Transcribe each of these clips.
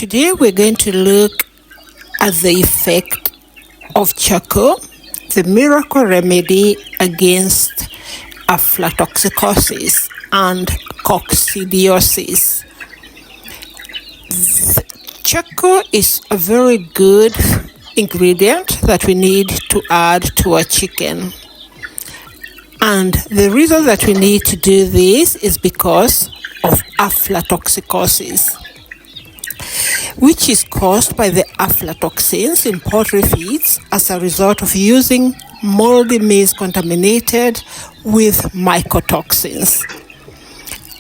Today we're going to look at the effect of charcoal, the miracle remedy against aflatoxins and coccidiosis. Charcoal is a very good ingredient that we need to add to our chicken. And the reason that we need to do this is because of aflatoxins, which is caused by the aflatoxins in poultry feeds as a result of using moldy maize contaminated with mycotoxins.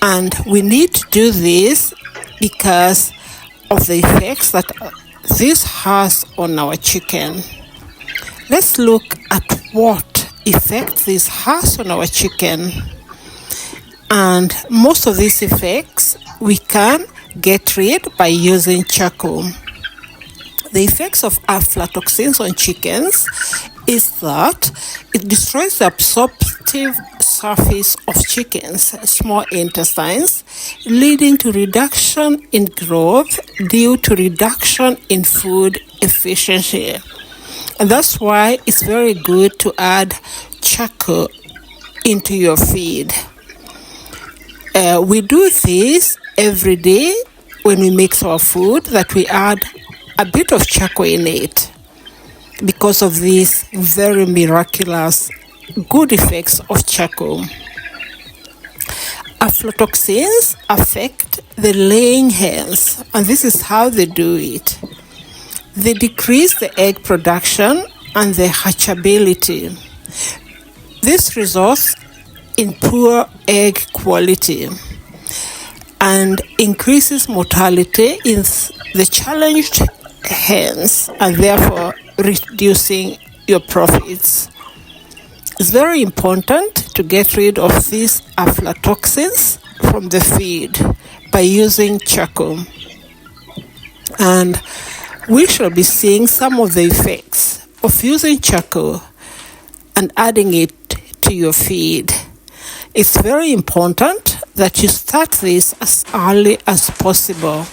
And we need to do this because of the effects that this has on our chicken. Let's look at what effect this has on our chicken. And most of these effects we can get rid by using charcoal. The effects of aflatoxins on chickens is that it destroys the absorptive surface of chickens' small intestines, leading to reduction in growth due to reduction in food efficiency. And that's why it's very good to add charcoal into your feed. We do this every day when we mix our food, that we add a bit of charcoal in it because of these very miraculous good effects of charcoal. Aflatoxins affect the laying hens, and this is how they do it. They decrease the egg production and the hatchability. This results in poor egg quality and increases mortality in the challenged hens, and therefore reducing your profits. It's very important to get rid of these aflatoxins from the feed by using charcoal. And we shall be seeing some of the effects of using charcoal and adding it to your feed. It's very important that you start this as early as possible.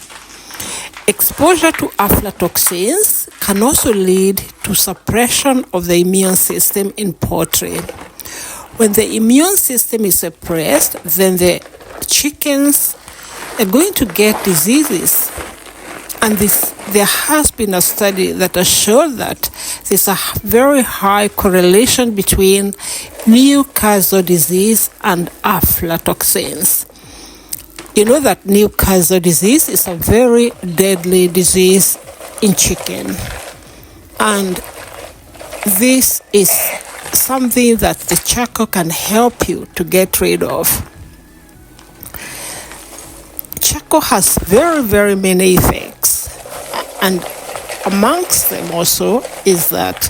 Exposure to aflatoxins can also lead to suppression of the immune system in poultry. When the immune system is suppressed, then the chickens are going to get diseases. And there has been a study that has shown that there's a very high correlation between Newcastle disease and aflatoxins. You know that Newcastle disease is a very deadly disease in chicken. And this is something that the charcoal can help you to get rid of. Charcoal has very, very many effects. And amongst them also is that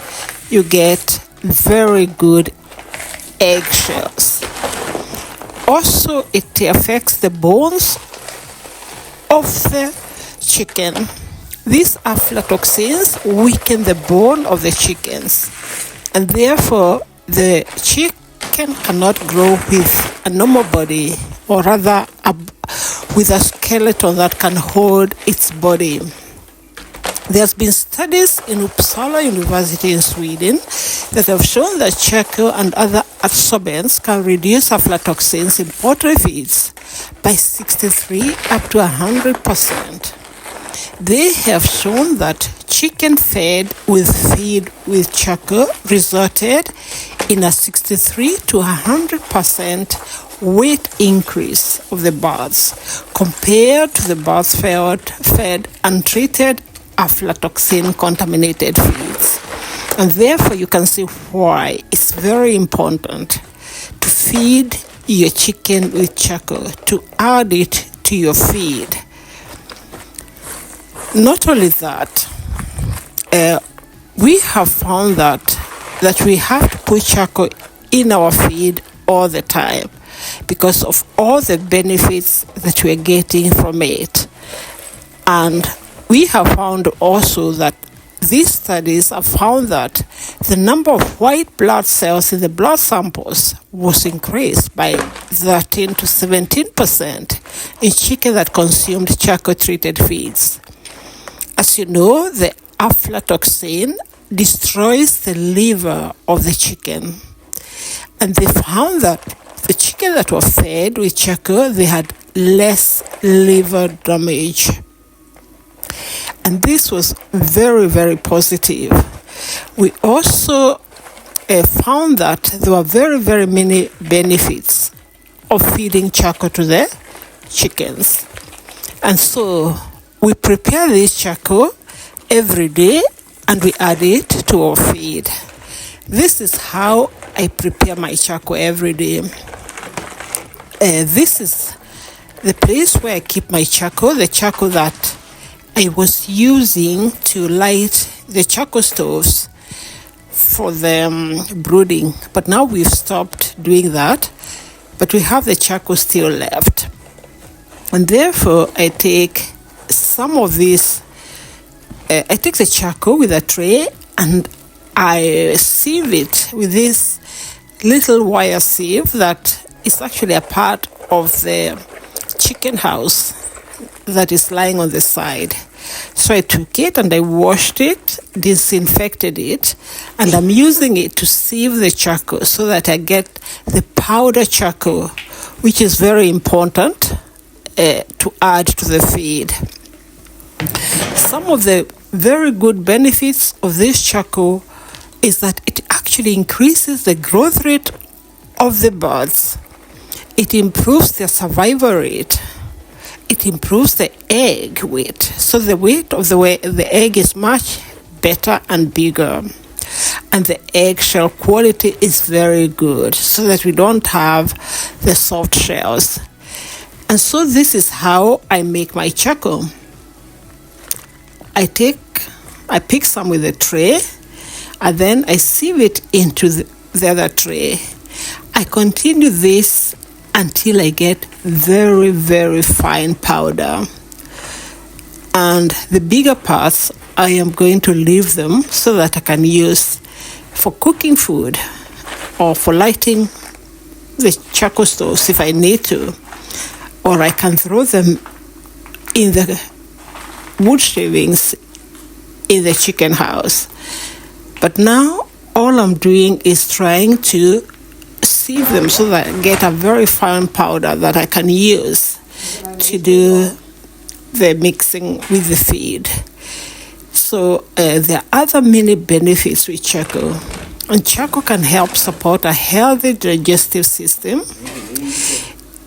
you get very good eggshells. Also, it affects the bones of the chicken. These aflatoxins weaken the bone of the chickens, and therefore the chicken cannot grow with a normal body, or rather with a skeleton that can hold its body. There's been studies in Uppsala University in Sweden that have shown that charcoal and other absorbents can reduce aflatoxins in poultry feeds by 63 up to 100%. They have shown that chicken fed with feed with charcoal resulted in a 63 to 100% weight increase of the birds compared to the birds fed untreated aflatoxin contaminated feeds. And therefore you can see why it's very important to feed your chicken with charcoal, to add it to your feed. Not only that, we have found that we have to put charcoal in our feed all the time because of all the benefits that we're getting from it. And we have found also that these studies have found that the number of white blood cells in the blood samples was increased by 13 to 17% in chicken that consumed charcoal-treated feeds. As you know, the aflatoxin destroys the liver of the chicken. And they found that the chicken that were fed with charcoal, they had less liver damage. And this was very, very positive. We also found that there were very, very many benefits of feeding charcoal to the chickens. And so we prepare this charcoal every day and we add it to our feed. This is how I prepare my charcoal every day. This is the place where I keep my charcoal, the charcoal that I was using to light the charcoal stoves for the brooding. But now we've stopped doing that, but we have the charcoal still left. And therefore, I take some of this, I take the charcoal with a tray and I sieve it with this little wire sieve that is actually a part of the chicken house that is lying on the side. So I took it and I washed it, disinfected it, and I'm using it to sieve the charcoal so that I get the powder charcoal, which is very important to add to the feed. Some of the very good benefits of this charcoal is that it actually increases the growth rate of the birds. It improves their survival rate. It improves the egg weight. So the weight of the egg is much better and bigger. And the eggshell quality is very good so that we don't have the soft shells. And so this is how I make my charcoal. I pick some with a tray, and then I sieve it into the other tray. I continue this until I get very, very fine powder. And the bigger parts, I am going to leave them so that I can use for cooking food or for lighting the charcoal stoves if I need to. Or I can throw them in the wood shavings in the chicken house. But now all I'm doing is trying to sieve them so that I get a very fine powder that I can use to do the mixing with the feed. So there are other many benefits with charcoal. And charcoal can help support a healthy digestive system.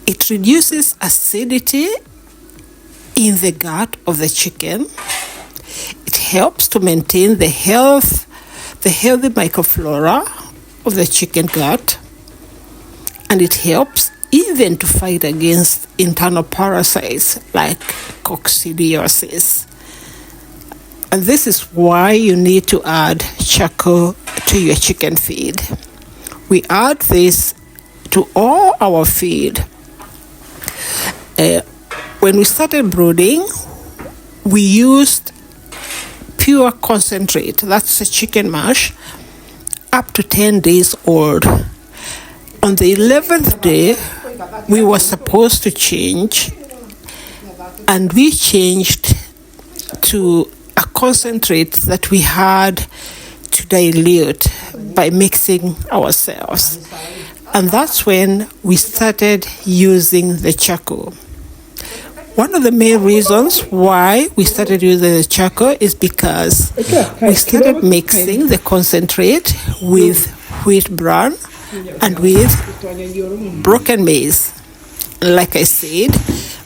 It reduces acidity in the gut of the chicken. It helps to maintain the healthy microflora of the chicken gut. And it helps even to fight against internal parasites like coccidiosis. And this is why you need to add charcoal to your chicken feed. We add this to all our feed. When we started brooding, we used pure concentrate, that's a chicken mash, up to 10 days old. On the 11th day, we were supposed to change, and we changed to a concentrate that we had to dilute by mixing ourselves. And that's when we started using the charcoal. One of the main reasons why we started using the charcoal is because we started mixing the concentrate with wheat bran and with broken maize. Like I said,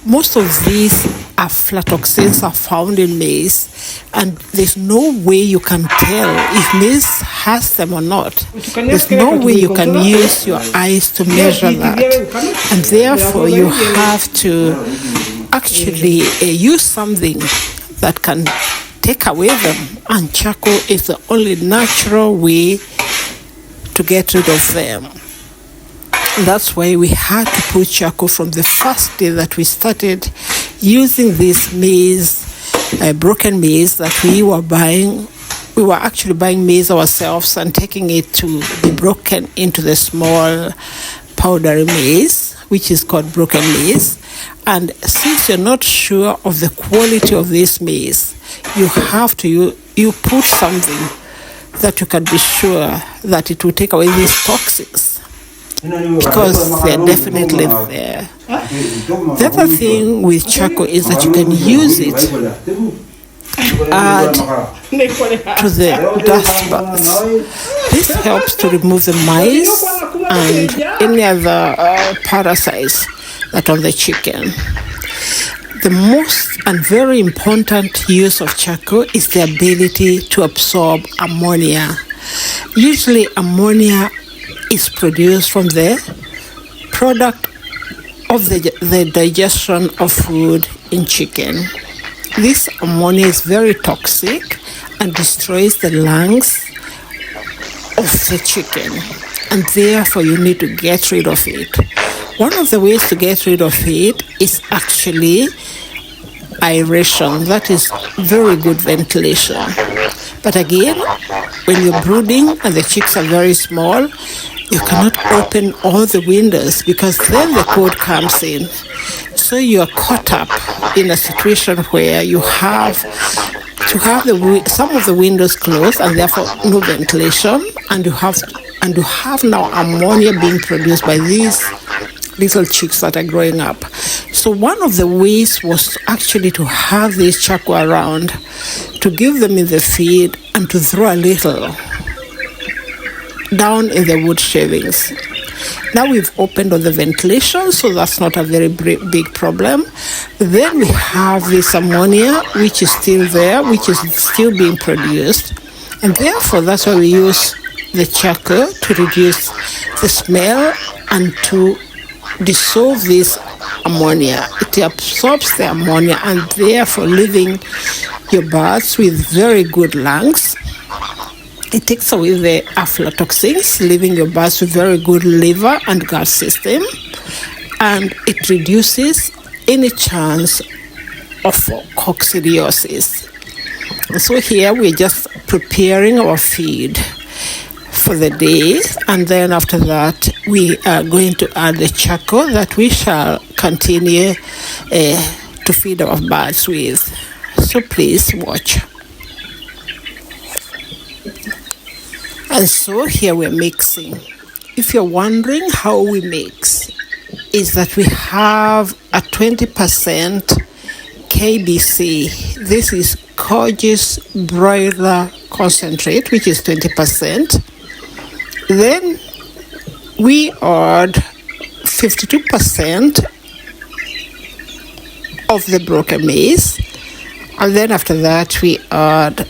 most of these aflatoxins are found in maize, and there's no way you can tell if maize has them or not. There's no way you can use your eyes to measure that, and therefore you have to actually use something that can take away them, and charcoal is the only natural way to get rid of them. That's why we had to put charcoal from the first day that we started using this maize, broken maize that we were buying. We were actually buying maize ourselves and taking it to be broken into the small powdery maize, which is called broken maize. And since you're not sure of the quality of this maize, you have to you put something that you can be sure that it will take away these toxins, because they're definitely there. The other thing with charcoal is that you can use it to add to the dust baths. This helps to remove the mice and any other parasites that are on the chicken. The most and very important use of charcoal is the ability to absorb ammonia. Usually ammonia is produced from the product of the digestion of food in chicken. This ammonia is very toxic and destroys the lungs of the chicken, and therefore you need to get rid of it. One of the ways to get rid of it is actually aeration. That is very good ventilation. But again, when you're brooding and the chicks are very small, you cannot open all the windows, because then the cold comes in. So you are caught up in a situation where you have to have some of the windows closed and therefore no ventilation, and you have now ammonia being produced by these little chicks that are growing up. So one of the ways was actually to have this charcoal around, to give them in the feed and to throw a little down in the wood shavings. Now we've opened on the ventilation, so that's not a very big problem. Then we have this ammonia, which is still there, which is still being produced. And therefore, that's why we use the charcoal to reduce the smell and to dissolve this ammonia. It absorbs the ammonia and therefore leaving your birds with very good lungs. It takes away the aflatoxins, leaving your birds with very good liver and gut system, and it reduces any chance of coccidiosis. So here we're just preparing our feed for the day, and then after that we are going to add the charcoal that we shall continue to feed our birds with. So please watch. And so here we're mixing. If you're wondering how we mix, is that we have a 20% KBC. This is Coge's broiler concentrate, which is 20%. Then we add 52% of the broken maize, and then after that we add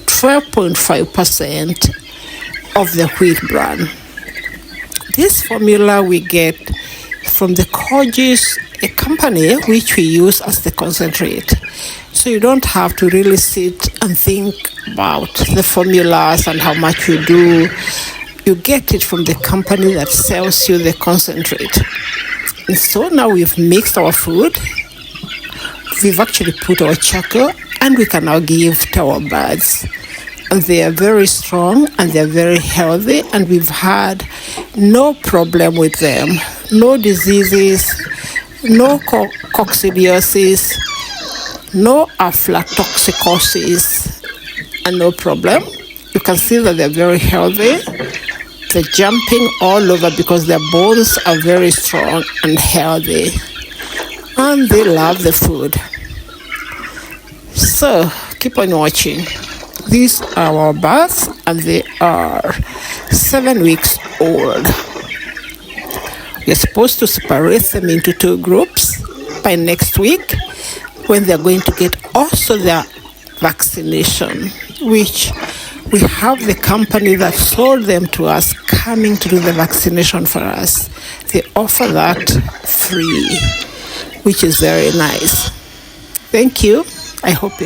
12.5% of the wheat bran. This formula we get from the Coge's, a company which we use as the concentrate. So you don't have to really sit and think about the formulas and how much you do. You get it from the company that sells you the concentrate. And so now we've mixed our food. We've actually put our charcoal, and we can now give to our birds. And they are very strong and they're very healthy, and we've had no problem with them. No diseases, no coccidiosis, no aflatoxins, and no problem. You can see that they're very healthy. They're jumping all over because their bones are very strong and healthy, and they love the food. So keep on watching. These are our birds, and they are 7 weeks old. You're supposed to separate them into 2 groups by next week, when they're going to get also their vaccination, which we have the company that sold them to us coming to do the vaccination for us. They offer that free, which is very nice. Thank you. I hope you